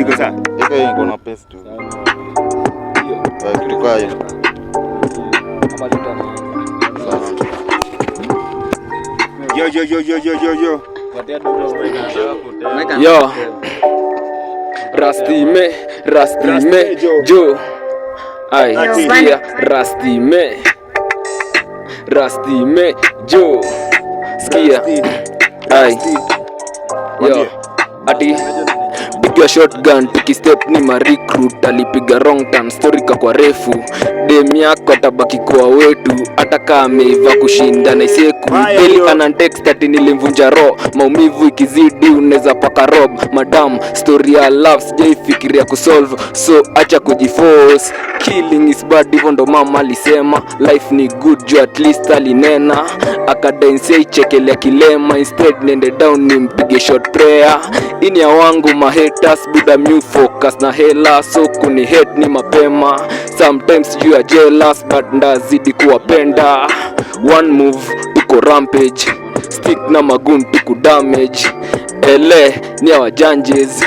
iko sawa? Iko iko na pesa tu. Kitu kwa hiyo. Yo. Yo. Rastime Jo. Ai, sikia Rastime Jo. Sikia. Ai. Yo. Ati piga shotgun tukistep ni recruit alipiga wrong turn story kwa refu dem yako atabaki kwa wetu hata kama ameiva kushinda na iseku daily ana text ati nilimvunja roho maumivu ikizidi unaweza paka rob madam story ya love sijaifikiria kusolve so acha kujiforce killing is bad hivyo ndo mama alisema life ni good jo at least alinena akadensia ichekelea kilema instead nende down nimpige short prayer ini ya wangu mahaters buda mu focus na hela so kuni hate ni mapema sometimes you are jealous but ndazidi kuwapenda one move tuko rampage stick na magun tuko damage ele ni our janges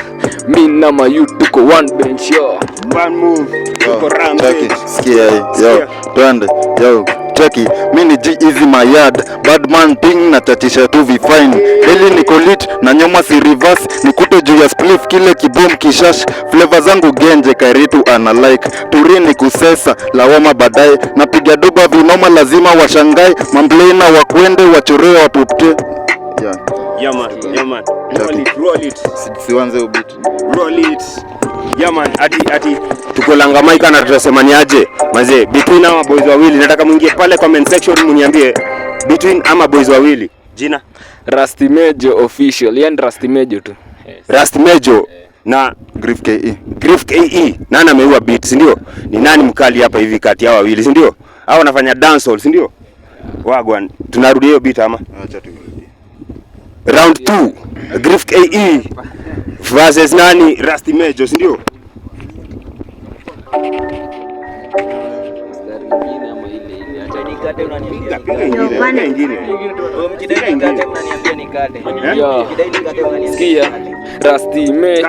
mi na mayu tuko one bench yo one move tuko rampage sikia yo twende yo Chucky, mini G easy my yard bad man thing na tatisha tu vifine daily niko lit na nyoma si reverse nikute juu ya spliff kile kibom kishash flavor zangu genje karitu ana like turini kusesa lawama baadaye napiga doba vinoma lazima washangai mamblena wakwende wachorewa wapupte yeah man roll it siwanze ubit roll it yeah man ati tuko Langamaika na tutasema ni aje mazee between ama boys wawili nataka muingie pale comment section muniambie between ama boys wawili jina Rastimejo official yani Rastimejo tu Rastimejo na Griff KE nani ameua beat si ndio ni nani mkali hapa hivi kati ya wawili si ndio hao wanafanya dancehall si ndio wagwan tunarudi hiyo beat ama acha tu round 2 Griff KE versus nani Rastimejo si ndio Sikia Rastime